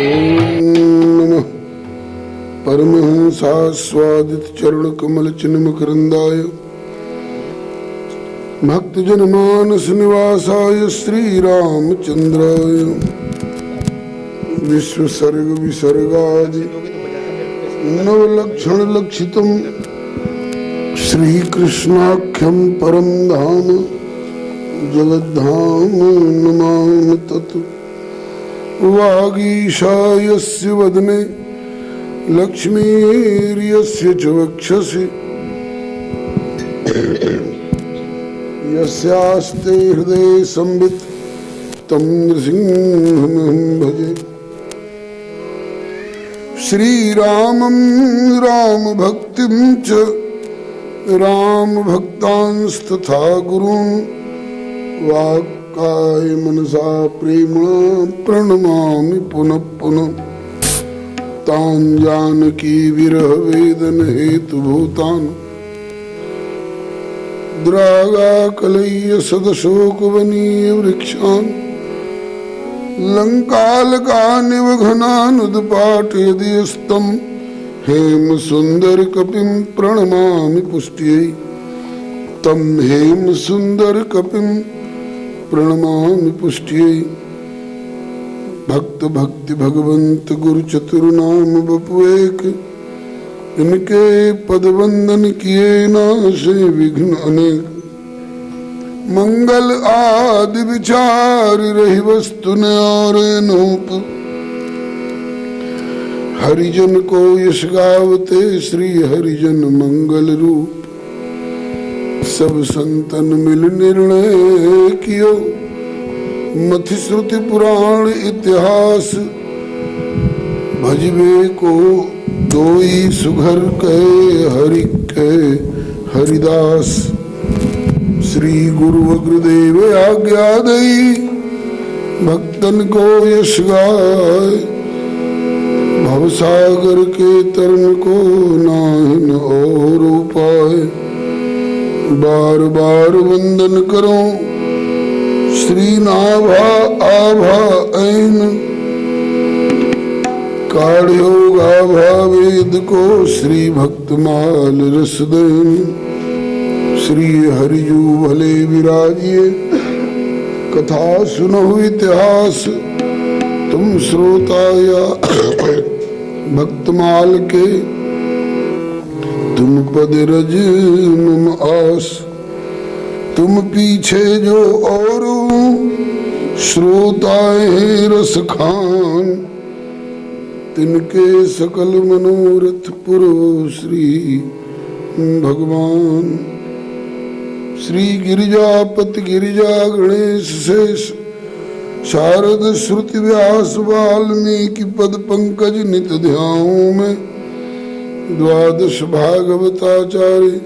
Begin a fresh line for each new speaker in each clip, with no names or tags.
नमः परमहंसास्वादित चरण कमल चिन्मकरंदाय भक्तजनमानस निवासाय श्री रामचंद्राय विश्वसर्ग विसर्गादि नवलक्षण लक्षितम् श्री कृष्णाख्यं परम धाम जगद्धाम नमामि तत् वागीशायस्य वदने लक्ष्मीर्यस्य च वक्षसि यस्यास्ते हृदये संवित् तं नृसिंहमहं भजे श्रीरामं रामभक्तिं च रामभक्तांस्तथा गुरून् वाक्काय मनसा प्रेम्णा प्रणमामि पुनः पुनः तान् जानकी विरह वेदन हेतुभूतान् द्रागाकलय्य सदशोकवनीय वृक्षान् लंकालकानिव घनानुद्पाटयदिस्तं हेम सुंदर कपिं प्रणमामि पुष्ट्यै तं हेम सुंदर कपिं प्रणमामि पुष्ट्यै भक्त भक्ति भगवंत गुरु चतुर्नाम बपुएक इनके पद वंदन किए नाशे विघ्न अनेक मंगल आदि विचार रही वस्तु नूप हरिजन को यश गावते श्री हरिजन मंगल रूप सब संतन मिल निर्णय कियो मथि श्रुति पुराण इतिहास भजबे को दोई सुघर कहे हरि कहे हरिदास श्री गुरु अग्रदेव आज्ञा दई भक्तन को यश गाय भवसागर के तरन को नाहिन और उपाय बार बार वंदन करो श्री नाभा आभा ऐन काढ़्यो गाभा वेद को श्री भक्तमाल रसदैन श्री हरिजू भले विराजिए कथा सुनो इतिहास तुम श्रोता या भक्तमाल के तुम पद रज मम आस तुम पीछे जो और श्रोताए रस खान तिनके सकल मनोरथ पुरो श्री भगवान श्री गिरिजापति गिरिजा गणेश शेष शारद श्रुति व्यास वाल्मीकि पद पंकज नित ध्याऊं में द्वादश भागवताचार्य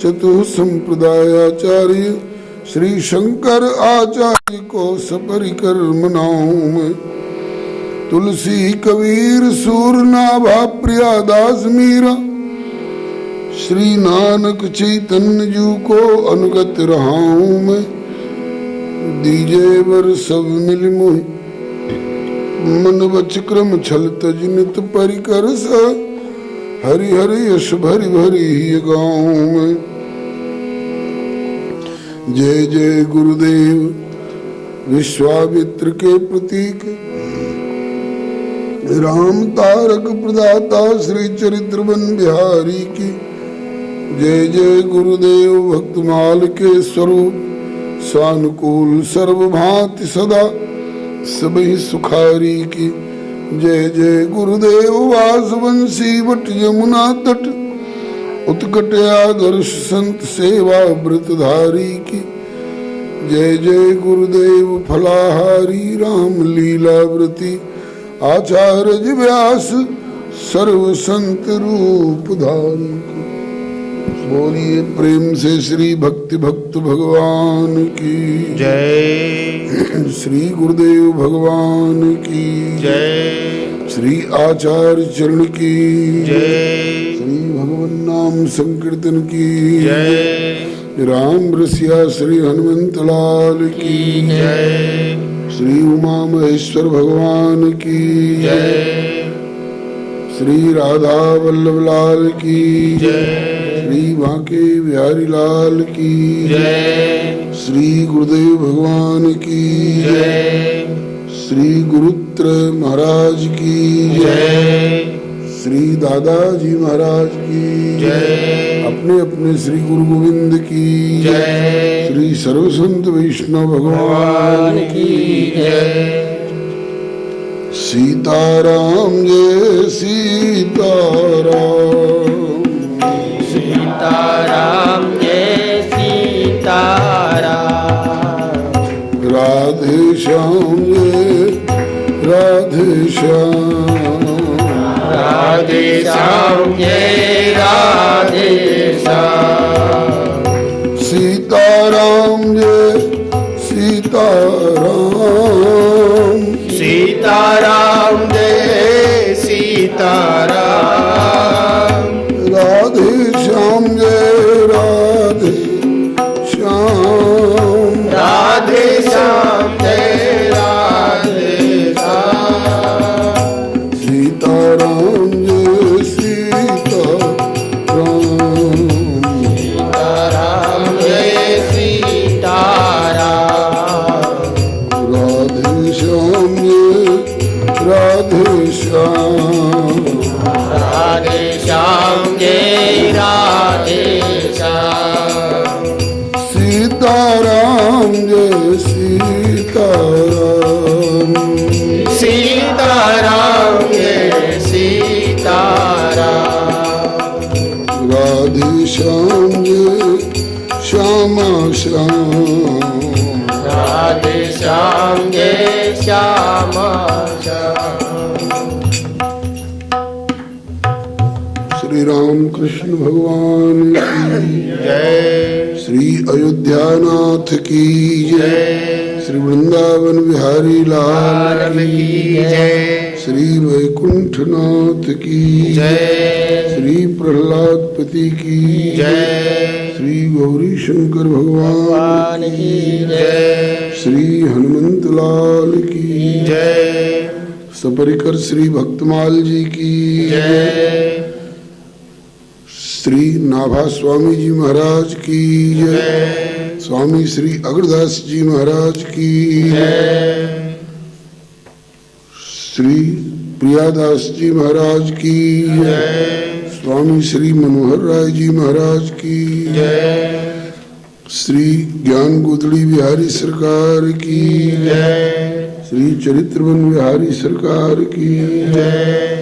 चतुः संप्रदायाचार्य श्री शंकर आचार्य को सपरिकर मनाऊं मैं तुलसी कबीर सूरनाभा प्रियादास मीरा श्री नानक चैतन्य जू को अनुगत रहा हूँ मैं दीजे वर सब मिल मोहि मन वच क्रम छल तज नित परिकर स हरि हरि यश भरि भरि गाऊं मैं जय जय गुरुदेव विश्वामित्र के प्रतीक राम तारक प्रदाता श्री चरित्रवन बिहारी की जय जय गुरुदेव भक्तमाल के स्वरूप सानुकूल सर्वभांति सदा सबहि सुखारी की जय जय गुरुदेव वासवंशी वट यमुना तट उत्कट आदर्श संत सेवा व्रतधारी की जय जय गुरुदेव फलाहारी राम लीला व्रती आचार्य व्यास सर्व संत रूप धारी की बोलिए प्रेम से श्री भक्ति भक्त भगवान की जय श्री गुरुदेव भगवान की जय श्री आचार्य चरण की जय श्री भगवान नाम संकीर्तन की जय राम रसिया श्री हनुमंत लाल की जय श्री उमा महेश्वर भगवान की
जय।
श्री राधा वल्लभ लाल की
जय।
श्री बांके बिहारी लाल की
जय।
श्री गुरुदेव भगवान की
जय।
श्री गुरुत्रय महाराज की
जय।
श्री दादाजी महाराज की
जय।
अपने अपने श्री गुरु गोविंद की
जय।
श्री सर्वसंत वैष्णव भगवान की
जय।
सीताराम जय सीताराम,
सीताराम जय सीताराम,
राधे श्याम जय राधे श्याम,
राधे श्याम जय राधे श्याम,
सीताराम जय सीताराम,
सीताराम जय सीताराम,
राधे श्याम जय राधे श्याम,
राधे श्याम जय राधे श्याम,
सीताराम जय सीताराम,
सीताराम जय सीताराम,
राधे श्याम जय राधे श्याम,
राधे श्याम जय राधे श्याम,
सीताराम जय सीताराम,
सीताराम जय सीताराम,
राधे श्याम जय श्यामा श्याम,
राधे श्याम जय श्यामा श्याम,
श्री राम कृष्ण भगवान की
जय।
श्री अयोध्यानाथ की जय, श्री वृंदावन बिहारी लाल की
जय,
श्री वैकुंठनाथ की
जय,
श्री प्रहलाद पति की
जय,
श्री गौरी शंकर भगवान की
जय,
श्री हनुमंत लाल की
जय,
सपरिकर श्री भक्तमाल जी की
जय,
श्री नाभा स्वामी जी महाराज की जय, स्वामी श्री अग्रदास जी महाराज की
जय,
श्री प्रियादास जी महाराज की
जय,
स्वामी श्री मनोहर राय जी महाराज की
जय,
श्री ज्ञान गोदड़ी बिहारी सरकार की
जय,
श्री चरित्रवन बिहारी सरकार की
जय,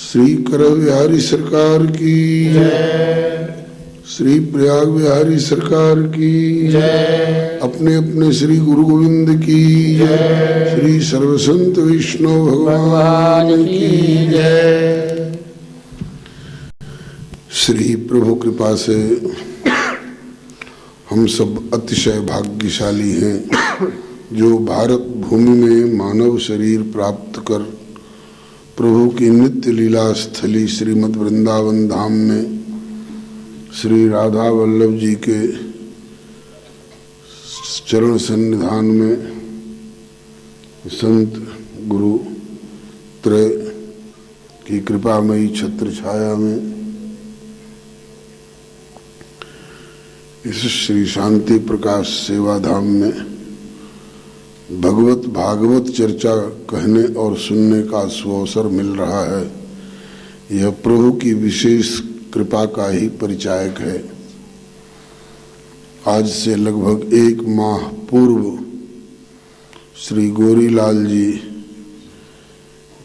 श्री कर बिहारी सरकार की
जय,
श्री प्रयाग बिहारी सरकार की
जय,
अपने अपने श्री गुरु गोविंद की
जय,
श्री सर्वसंत विष्णु भगवान की
जय।
श्री प्रभु कृपा से हम सब अतिशय भाग्यशाली हैं जो भारत भूमि में मानव शरीर प्राप्त कर प्रभु की नित्य लीला स्थली श्रीमद् वृंदावन धाम में श्री राधा वल्लभ जी के चरण सन्निधान में संत गुरु त्रय की कृपामयी छत्र छाया में इस श्री शांति प्रकाश सेवा धाम में भगवत भागवत चर्चा कहने और सुनने का सुअवसर मिल रहा है। यह प्रभु की विशेष कृपा का ही परिचायक है। आज से लगभग 1 माह पूर्व श्री गोरीलाल जी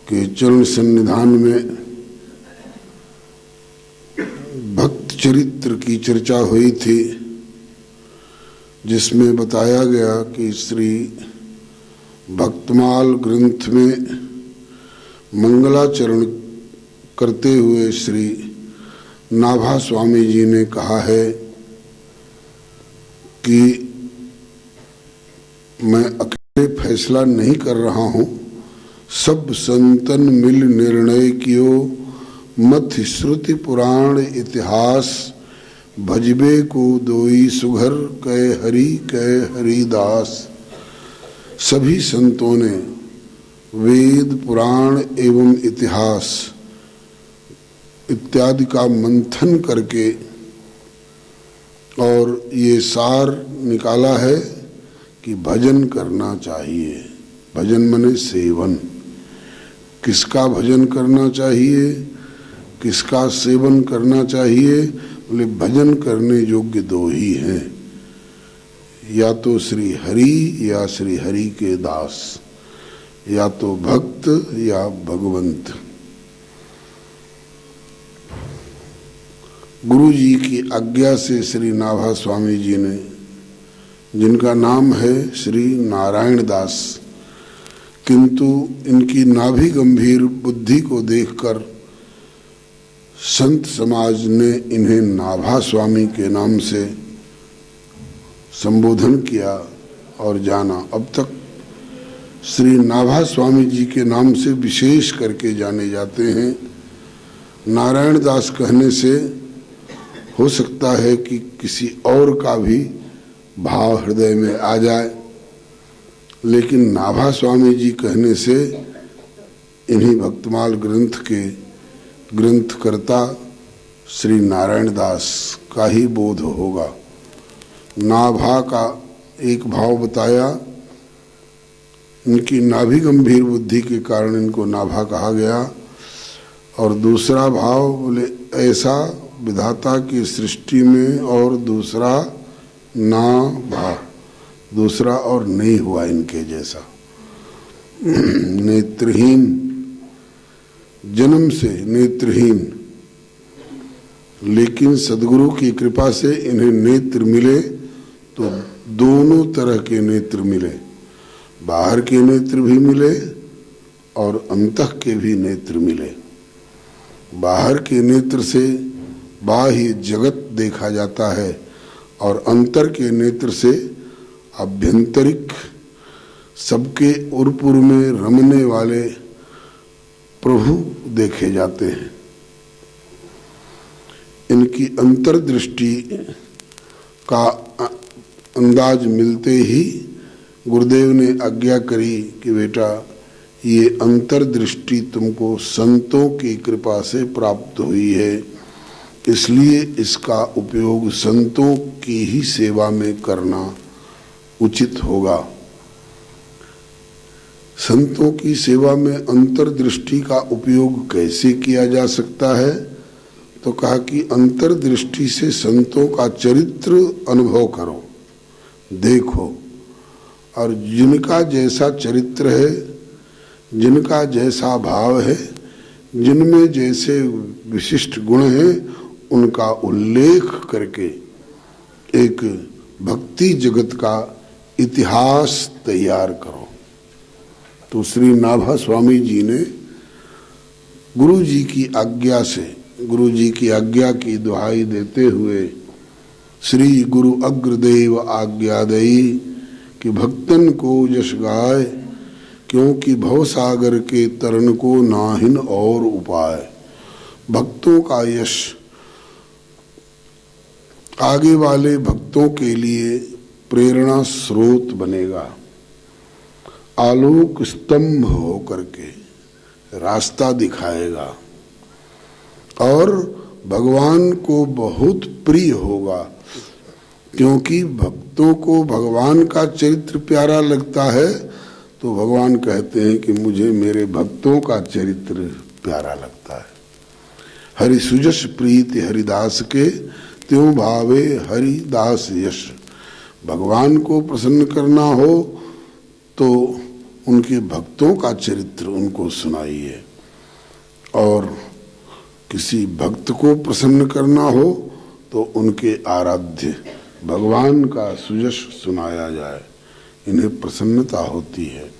के चरण सन्निधान में भक्त चरित्र की चर्चा हुई थी, जिसमें बताया गया कि श्री भक्तमाल ग्रंथ में मंगलाचरण करते हुए श्री नाभा स्वामी जी ने कहा है कि मैं अकेले फैसला नहीं कर रहा हूँ, सब संतन मिल निर्णय कियो, मथ श्रुति पुराण इतिहास, भजबे को दोई सुघर कह हरिदास। सभी संतों ने वेद, पुराण एवं इतिहास इत्यादि का मंथन करके और ये सार निकाला है कि भजन करना चाहिए। भजन माने सेवन। किसका भजन करना चाहिए, किसका सेवन करना चाहिए? बोले भजन करने योग्य दो ही हैं, या तो श्री हरि या श्री हरि के दास, या तो भक्त या भगवंत। गुरु जी की आज्ञा से श्री नाभा स्वामी जी ने, जिनका नाम है श्री नारायण दास, किंतु इनकी नाभि गंभीर बुद्धि को देखकर संत समाज ने इन्हें नाभा स्वामी के नाम से संबोधन किया और जाना। अब तक श्री नाभा स्वामी जी के नाम से विशेष करके जाने जाते हैं। नारायण दास कहने से हो सकता है कि किसी और का भी भाव हृदय में आ जाए, लेकिन नाभा स्वामी जी कहने से इन्हीं भक्तमाल ग्रंथ के ग्रंथकर्ता श्री नारायण दास का ही बोध होगा। नाभा का एक भाव बताया, इनकी नाभि गंभीर बुद्धि के कारण इनको नाभा कहा गया, और दूसरा भाव बोले ऐसा विधाता की सृष्टि में और दूसरा ना भा, दूसरा और नहीं हुआ इनके जैसा। नेत्रहीन, जन्म से नेत्रहीन, लेकिन सदगुरु की कृपा से इन्हें नेत्र मिले तो दोनों तरह के नेत्र मिले, बाहर के नेत्र भी मिले और अंतः के भी नेत्र मिले। बाहर के नेत्र से बाह्य जगत देखा जाता है और अंतर के नेत्र से आभ्यंतरिक सबके उरपुर में रमने वाले प्रभु देखे जाते हैं। इनकी अंतर्दृष्टि का अंदाज मिलते ही गुरुदेव ने आज्ञा करी कि बेटा ये अंतर्दृष्टि तुमको संतों की कृपा से प्राप्त हुई है, इसलिए इसका उपयोग संतों की ही सेवा में करना उचित होगा। संतों की सेवा में अंतर्दृष्टि का उपयोग कैसे किया जा सकता है? तो कहा कि अंतर्दृष्टि से संतों का चरित्र अनुभव करो, देखो, और जिनका जैसा चरित्र है, जिनका जैसा भाव है, जिनमें जैसे विशिष्ट गुण हैं, उनका उल्लेख करके एक भक्ति जगत का इतिहास तैयार करो। तो श्री नाभा स्वामी जी ने गुरु जी की आज्ञा से, गुरु जी की आज्ञा की दुहाई देते हुए श्री गुरु अग्रदेव आज्ञादयी कि भक्तन को यश गाय, क्योंकि भवसागर के तरन को नाहिन और उपाय। भक्तों का यश आगे वाले भक्तों के लिए प्रेरणा स्रोत बनेगा, आलोक स्तंभ होकर के रास्ता दिखाएगा और भगवान को बहुत प्रिय होगा, क्योंकि भक्तों को भगवान का चरित्र प्यारा लगता है तो भगवान कहते हैं कि मुझे मेरे भक्तों का चरित्र प्यारा लगता है। हरि सुजस प्रीति हरिदास के, त्यों भावे हरिदास यश। भगवान को प्रसन्न करना हो तो उनके भक्तों का चरित्र उनको सुनाइए, और किसी भक्त को प्रसन्न करना हो तो उनके आराध्य भगवान का सुजस सुनाया जाए, इन्हें प्रसन्नता होती है।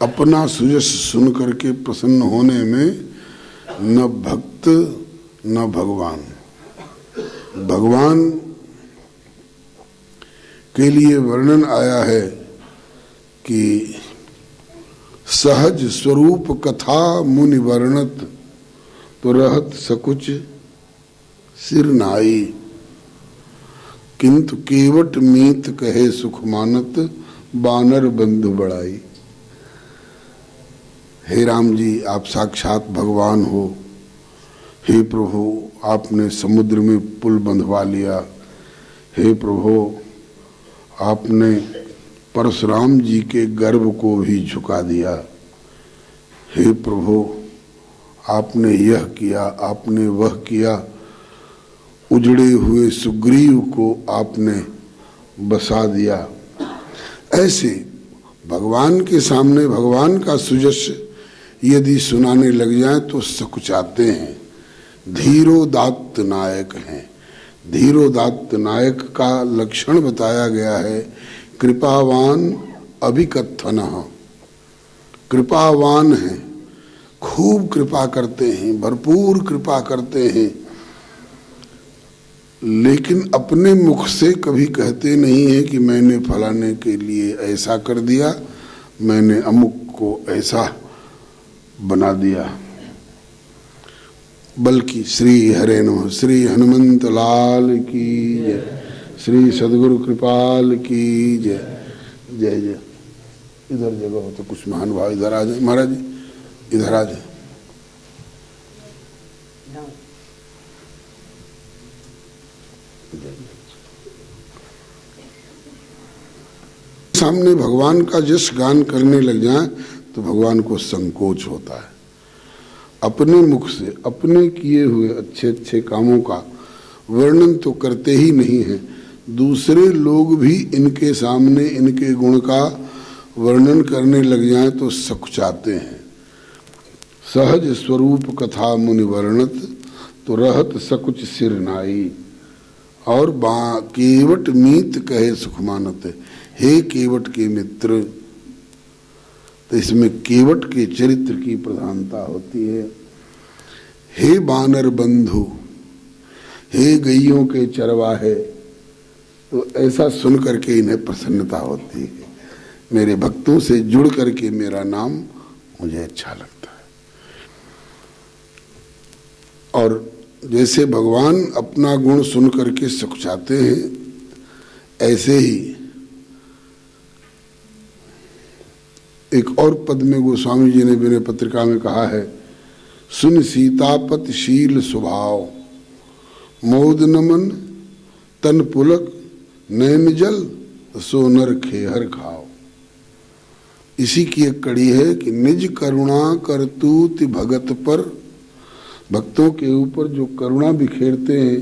अपना सुजस सुन करके प्रसन्न होने में न भक्त न भगवान। भगवान के लिए वर्णन आया है कि सहज स्वरूप कथा मुनि वर्णत, तो रहत सकुच सिर नाई, किंतु केवट मीत कहे सुख मानत, बानर बंधु बढ़ाई। हे राम जी, आप साक्षात भगवान हो। हे प्रभु, आपने समुद्र में पुल बंधवा लिया। हे प्रभु, आपने परशुराम जी के गर्भ को भी झुका दिया। हे प्रभु, आपने यह किया, आपने वह किया। उजड़े हुए सुग्रीव को आपने बसा दिया। ऐसे भगवान के सामने भगवान का सुजस यदि सुनाने लग जाए तो सकुचाते हैं। धीरोदात्त नायक हैं। धीरोदात्त नायक का लक्षण बताया गया है, कृपावान अभिकथनः। कृपावान हैं, खूब कृपा करते हैं, भरपूर कृपा करते हैं, लेकिन अपने मुख से कभी कहते नहीं है कि मैंने फलाने के लिए ऐसा कर दिया, मैंने अमुक को ऐसा बना दिया। बल्कि श्री हरे नमः, श्री हनुमंत लाल की जय, श्री सदगुरु कृपाल की जय। जय जय। इधर जगह हो तो कुछ महान भाव इधर आ जाए। महाराज जी इधर आ जाए। सामने भगवान का जस गान करने लग जाए तो भगवान को संकोच होता है। अपने मुख से अपने किए हुए अच्छे अच्छे कामों का वर्णन तो करते ही नहीं है, दूसरे लोग भी इनके सामने इनके गुण का वर्णन करने लग जाएं तो सकुचाते हैं। सहज स्वरूप कथा मुनि वर्णत तो रहत सकुच सिर नाई। और केवट मीत कहे सुख मानत। हे केवट के मित्र, तो इसमें केवट के चरित्र की प्रधानता होती है। हे बानर बंधु, हे गैयों के चरवाहे, तो ऐसा सुन करके इन्हें प्रसन्नता होती है। मेरे भक्तों से जुड़ करके मेरा नाम मुझे अच्छा लगता है। और जैसे भगवान अपना गुण सुन करके सकुचाते हैं, ऐसे ही एक और पद में गोस्वामी जी ने विनय पत्रिका में कहा है, सुन सीतापत शील स्वभाव, मोद नमन तन पुलक, नैन जल सोनर खेहर खाओ। इसी की एक कड़ी है कि निज करुणा करतूत भगत पर, भक्तों के ऊपर जो करुणा बिखेरते हैं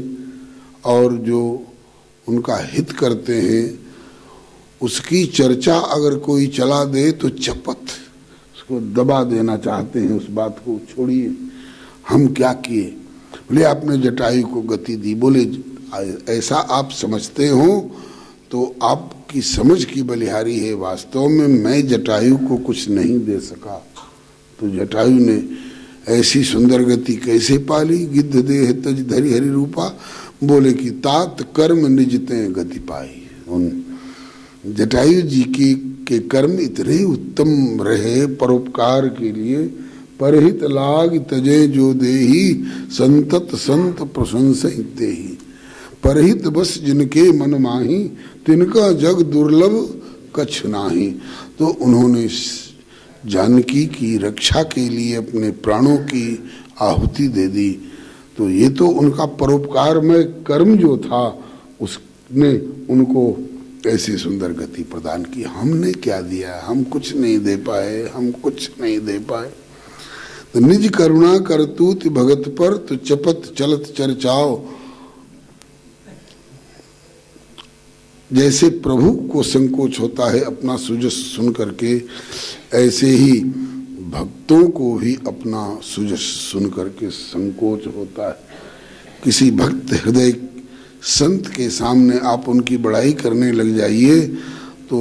और जो उनका हित करते हैं, उसकी चर्चा अगर कोई चला दे तो चपत उसको दबा देना चाहते हैं। उस बात को छोड़िए, हम क्या किए? बोले आपने जटायु को गति दी। बोले ऐसा आप समझते हो तो आपकी समझ की बलिहारी है। वास्तव में मैं जटायु को कुछ नहीं दे सका, तो जटायु ने ऐसी सुंदर गति कैसे पाली? गिद्ध देह तज धरि हरि रूपा। बोले कि तात कर्म निजते गति पाई। उन जटायु जी के कर्म इतने उत्तम रहे परोपकार के लिए। परहित लाग तजे जो देही, संतत संत प्रशंसिते ही। परहित बस जिनके मन माही, तिनका जग दुर्लभ कछ नाही। तो उन्होंने जानकी की रक्षा के लिए अपने प्राणों की आहुति दे दी। तो ये तो उनका परोपकारमय कर्म जो था, उसने उनको ऐसी सुंदर गति प्रदान की। हमने क्या दिया? हम कुछ नहीं दे पाए, हम कुछ नहीं दे पाए। तो निज करुणा करतूत भगत पर, तो चपत चलत चर्चाओ। जैसे प्रभु को संकोच होता है अपना सुजस सुन करके, ऐसे ही भक्तों को भी अपना सुजस सुन करके संकोच होता है। किसी भक्त हृदय संत के सामने आप उनकी बड़ाई करने लग जाइए तो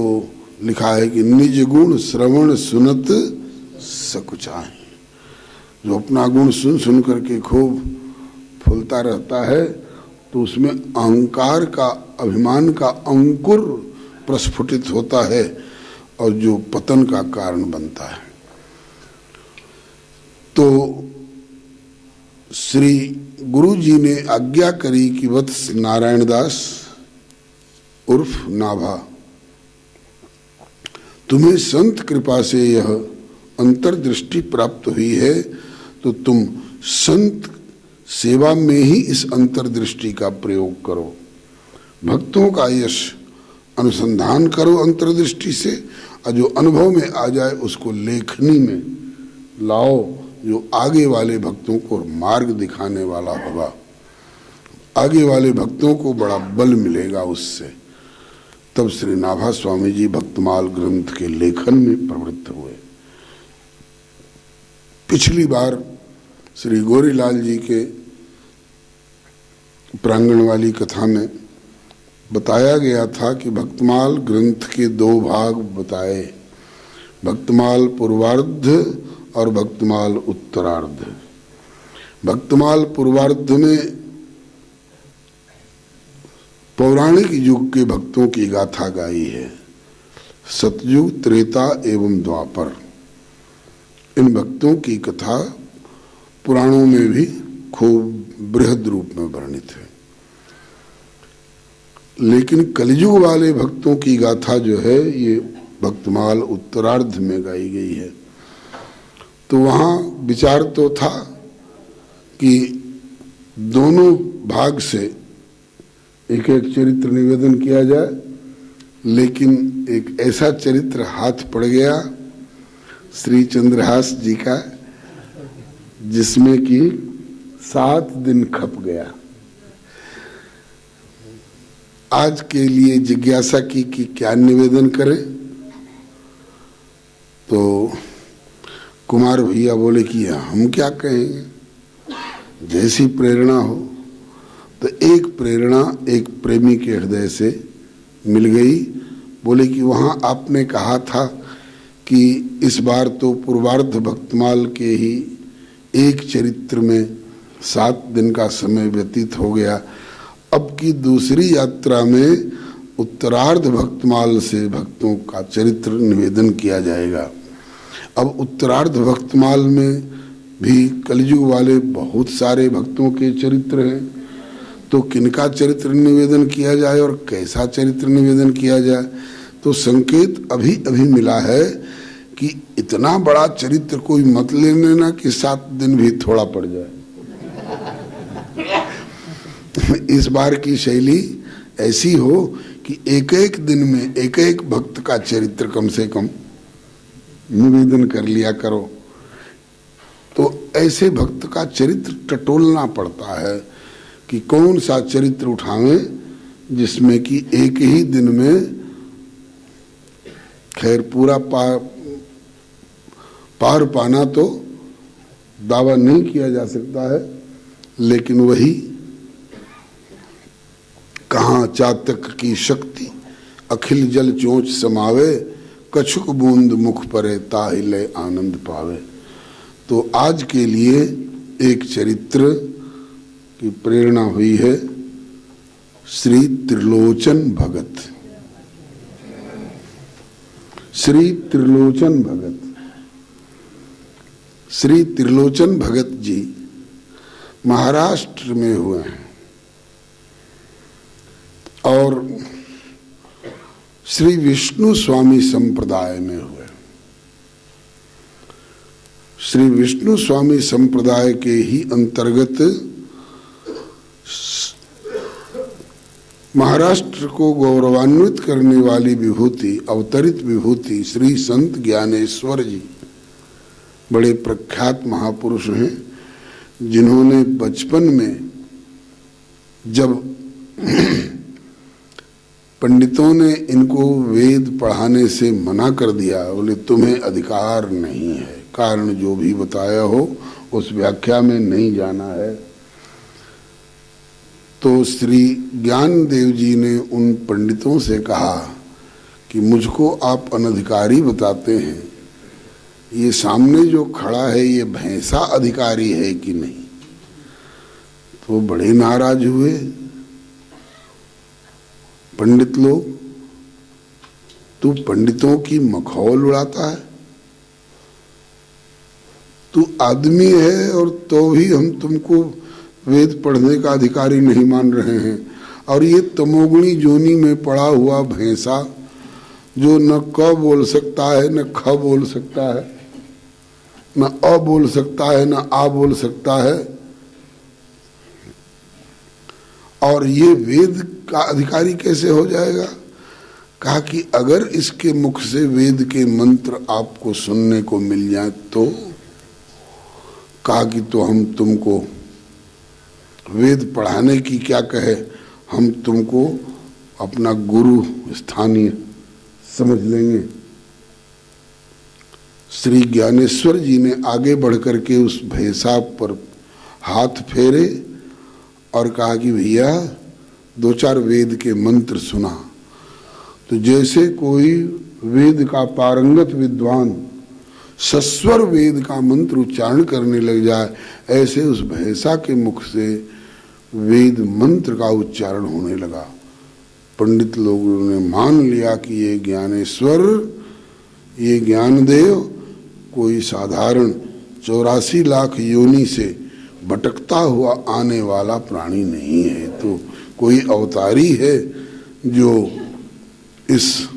लिखा है कि निज गुण श्रवण सुनत सकुचाए। जो अपना गुण सुन सुन करके खूब फूलता रहता है तो उसमें अहंकार का, अभिमान का अंकुर प्रस्फुटित होता है और जो पतन का कारण बनता है। तो श्री गुरु जी ने आज्ञा करी कि वत्स नारायण दास उर्फ नाभा, तुम्हें संत कृपा से यह अंतर्दृष्टि प्राप्त हुई है तो तुम संत सेवा में ही इस अंतर्दृष्टि का प्रयोग करो। भक्तों का यश अनुसंधान करो अंतर्दृष्टि से, और जो अनुभव में आ जाए उसको लेखनी में लाओ, जो आगे वाले भक्तों को मार्ग दिखाने वाला होगा। आगे वाले भक्तों को बड़ा बल मिलेगा उससे। तब श्री नाभा स्वामी जी भक्तमाल ग्रंथ के लेखन में प्रवृत्त हुए। पिछली बार श्री गौरीलाल जी के प्रांगण वाली कथा में बताया गया था कि भक्तमाल ग्रंथ के दो भाग बताए, भक्तमाल पूर्वार्ध और भक्तमाल उत्तरार्ध। भक्तमाल पूर्वार्ध में पौराणिक युग के भक्तों की गाथा गाई है, सतयुग, त्रेता एवं द्वापर। इन भक्तों की कथा पुराणों में भी खूब बृहद रूप में वर्णित है। लेकिन कलयुग वाले भक्तों की गाथा जो है ये भक्तमाल उत्तरार्ध में गाई गई है। तो वहाँ विचार तो था कि दोनों भाग से एक एक चरित्र निवेदन किया जाए, लेकिन एक ऐसा चरित्र हाथ पड़ गया श्री चंद्रहास जी का, जिसमें कि 7 दिन खप गया। आज के लिए जिज्ञासा की कि क्या निवेदन करें, तो कुमार भैया बोले कि हम क्या कहेंगे, जैसी प्रेरणा हो। तो एक प्रेरणा एक प्रेमी के हृदय से मिल गई। बोले कि वहाँ आपने कहा था कि इस बार तो पूर्वार्ध भक्तमाल के ही एक चरित्र में 7 दिन का समय व्यतीत हो गया, अब की दूसरी यात्रा में उत्तरार्ध भक्तमाल से भक्तों का चरित्र निवेदन किया जाएगा। अब उत्तरार्ध भक्तमाल में भी कलयुग वाले बहुत सारे भक्तों के चरित्र हैं, तो किनका चरित्र निवेदन किया जाए और कैसा चरित्र निवेदन किया जाए। तो संकेत अभी अभी मिला है कि इतना बड़ा चरित्र कोई मत ले लेना कि 7 दिन भी थोड़ा पड़ जाए। इस बार की शैली ऐसी हो कि एक एक दिन में एक एक भक्त का चरित्र कम से कम निवेदन कर लिया करो। तो ऐसे भक्त का चरित्र टटोलना पड़ता है कि कौन सा चरित्र उठावें जिसमें कि एक ही दिन में, खैर पूरा पार पाना तो दावा नहीं किया जा सकता है, लेकिन वही कहाँ चातक की शक्ति अखिल जल चोंच समावे, कछुक बूंद मुख परे ताहिले आनंद पावे। तो आज के लिए एक चरित्र की प्रेरणा हुई है श्री त्रिलोचन भगत। श्री त्रिलोचन भगत, श्री त्रिलोचन भगत जी महाराष्ट्र में हुए हैं और श्री विष्णु स्वामी संप्रदाय में हुए। श्री विष्णु स्वामी संप्रदाय के ही अंतर्गत महाराष्ट्र को गौरवान्वित करने वाली विभूति, अवतरित विभूति श्री संत ज्ञानेश्वर जी बड़े प्रख्यात महापुरुष हैं, जिन्होंने बचपन में जब पंडितों ने इनको वेद पढ़ाने से मना कर दिया, बोले तुम्हें अधिकार नहीं है, कारण जो भी बताया हो उस व्याख्या में नहीं जाना है। तो श्री ज्ञानदेव जी ने उन पंडितों से कहा कि मुझको आप अनधिकारी बताते हैं, ये सामने जो खड़ा है ये भैंसा अधिकारी है कि नहीं। तो बड़े नाराज हुए पंडित लोग, तू पंडितों की मखौल उड़ाता है, तू आदमी है और तो भी हम तुमको वेद पढ़ने का अधिकारी नहीं मान रहे हैं, और ये तमोगुणी जोनी में पड़ा हुआ भैंसा जो न क बोल सकता है, न ख बोल सकता है, न अ बोल सकता है, न आ बोल सकता है, और ये वेद का अधिकारी कैसे हो जाएगा? कहा कि अगर इसके मुख से वेद के मंत्र आपको सुनने को मिल जाए तो, कहा कि तो हम तुमको वेद पढ़ाने की क्या कहे, हम तुमको अपना गुरु स्थानीय समझ लेंगे। श्री ज्ञानेश्वर जी ने आगे बढ़कर के उस भैंसा पर हाथ फेरे और कहा कि भैया 2-4 वेद के मंत्र सुना। तो जैसे कोई वेद का पारंगत विद्वान सस्वर वेद का मंत्र उच्चारण करने लग जाए, ऐसे उस भैंसा के मुख से वेद मंत्र का उच्चारण होने लगा। पंडित लोगों ने मान लिया कि ये ज्ञानेश्वर, ये ज्ञानदेव कोई साधारण 84 लाख योनि से भटकता हुआ आने वाला प्राणी नहीं है, तो कोई अवतारी है जो इस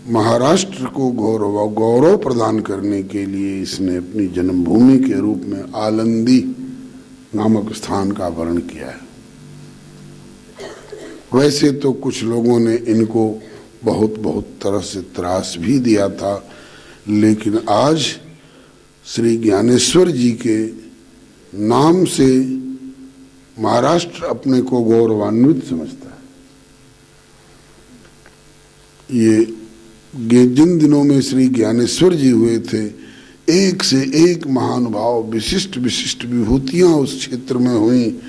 महाराष्ट्र को गौरव प्रदान करने के लिए इसने अपनी जन्मभूमि के रूप में आलंदी नामक स्थान का वर्ण किया है। वैसे तो कुछ लोगों ने इनको बहुत तरह से त्रास भी दिया था, लेकिन आज श्री ज्ञानेश्वर जी के नाम से महाराष्ट्र अपने को गौरवान्वित समझता है। ये जिन दिनों में श्री ज्ञानेश्वर जी हुए थे, एक से एक महानुभाव विशिष्ट विभूतियां उस क्षेत्र में हुई,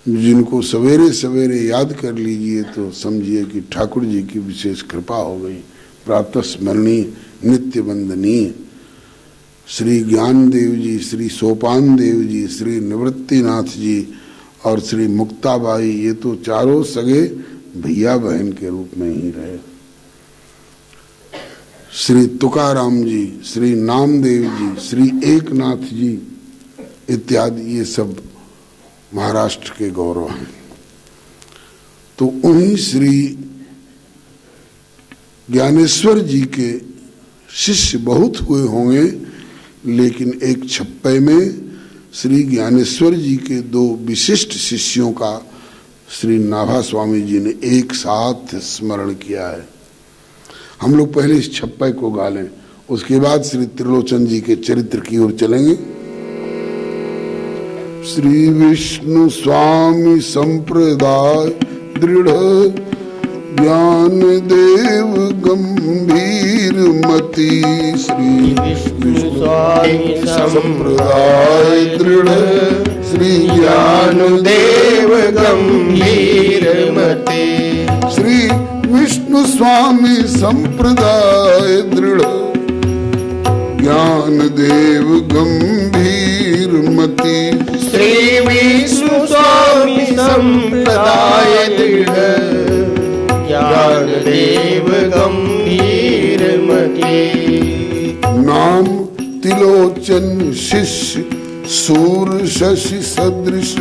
जिनको सवेरे सवेरे याद कर लीजिए तो समझिए कि ठाकुर जी की विशेष कृपा हो गई। प्रातः स्मरणीय, नित्य वंदनीय श्री ज्ञानदेव जी, श्री सोपान देव जी, श्री निवृत्तिनाथ जी और श्री मुक्ताबाई, ये तो चारों सगे भैया बहन के रूप में ही रहे। श्री तुकाराम जी, श्री नामदेव जी, श्री एकनाथ जी इत्यादि, ये सब महाराष्ट्र के गौरव हैं। तो उन्हीं श्री ज्ञानेश्वर जी के शिष्य बहुत हुए होंगे, लेकिन एक छप्पे में श्री ज्ञानेश्वर जी के 2 विशिष्ट शिष्यों का श्री नाभा स्वामी जी ने एक साथ स्मरण किया है। हम लोग पहले इस छप्पे को गा लें, उसके बाद श्री त्रिलोचन जी के चरित्र की ओर चलेंगे। श्री विष्णु स्वामी संप्रदाय दृढ़ ज्ञान देव गंभीर मति, श्री विष्णु स्वामी संप्रदाय दृढ़ श्री ज्ञान देव गंभीर मति, श्री विष्णु स्वामी संप्रदाय दृढ़ ज्ञान देव गंभीर मति,
श्री विष्णु स्वामी संप्रदाय दृढ़ ज्ञान देव गंभीर मति।
नाम तिलोचन शिष्य सूर शशि सदृश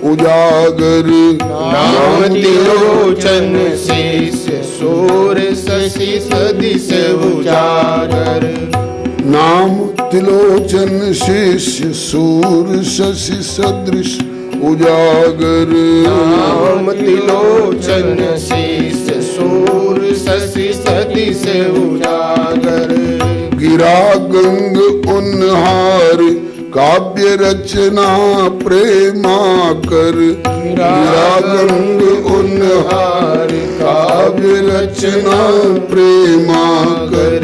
उजागर,
नाम तिलोचन शिष्य सूर शशि सदृश उजागर,
नाम तिलोचन शिष्य सूर शशि सदृश उजागर,
नाम तिलोचन शिष्य सूर शशि सदृश उजागर,
गिरा गंग उन्हार काव्य रचना प्रेमाकर, गिरा गंग उन्हार काव्य रचना प्रेमाकर,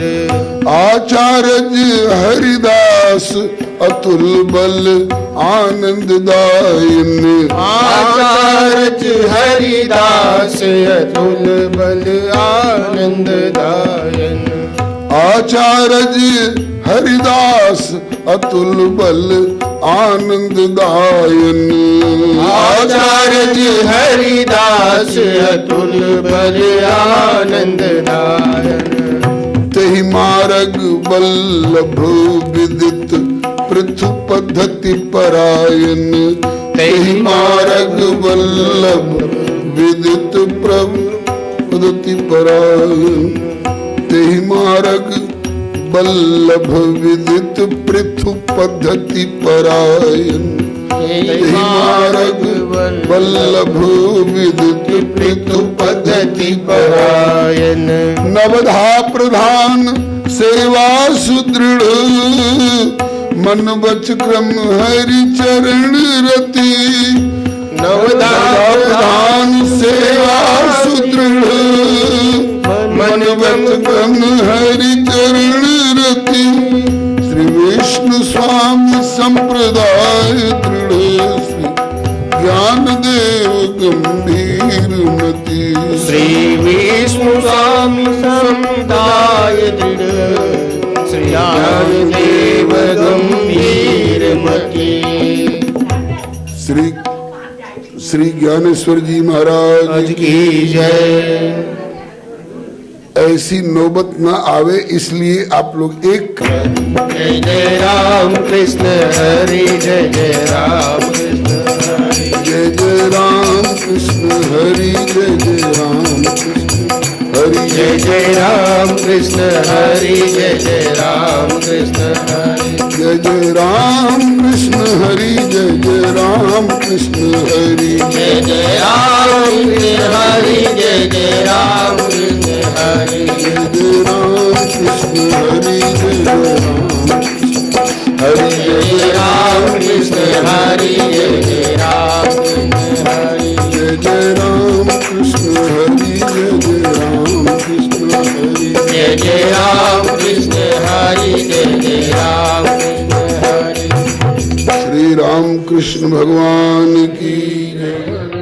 आचार्य हरिदास अतुल बल आनंददायन,
आचार्य हरिदास अतुल बल आनंददायन,
आचार्य हरिदास अतुल बल आनंददायन,
आचार्य हरिदास अतुल बल आनंददायन,
तेहि मार्ग वल्लभ विदित पृथु पद्धति परायण, तेहि मार्ग वल्लभ विदित प्रभु पद्धति परायण, तेहि मार्ग बल्लभ विदित पृथु पद्धति परायण। तेहि मार्ग बल्लभ विदित पृथु पद्धति परायण। नवधा प्रधान सेवा सुदृढ़ मन वच क्रम हरि चरण रति। नवधा प्रधान सेवा सुदृढ़ मन वच क्रम हरि चरण रति। श्री विष्णु स्वामी संप्रदाय दृढ़ श्री ज्ञान देव गंभीर मति।
श्री विष्णु स्वामी संप्रदाय दृढ़ श्री ज्ञान देव गंभीर मति।
श्री ज्ञानेश्वर जी महाराज
की जय।
ऐसी नौबत न आवे इसलिए आप लोग एक
जय जय राम कृष्ण हरि जय जय राम कृष्ण हरि।
जय जय राम कृष्ण हरि जय जय राम कृष्ण हरि।
जय जय राम कृष्ण हरि जय जय राम कृष्ण हरि।
जय जय राम कृष्ण हरि जय जय राम कृष्ण हरि।
जय जय राम कृष्ण हरि जय जय राम कृष्ण हरि।
जय जय राम कृष्ण हरि जय जय राम कृष्ण हरि।
जय जय राम कृष्ण हरि जय जय राम कृष्ण हरि।
जय जय राम कृष्ण हरि जय जय राम कृष्ण हरि।
जय जय राम कृष्ण हरि जय जय राम कृष्ण हरि।
श्री राम कृष्ण भगवान की जय।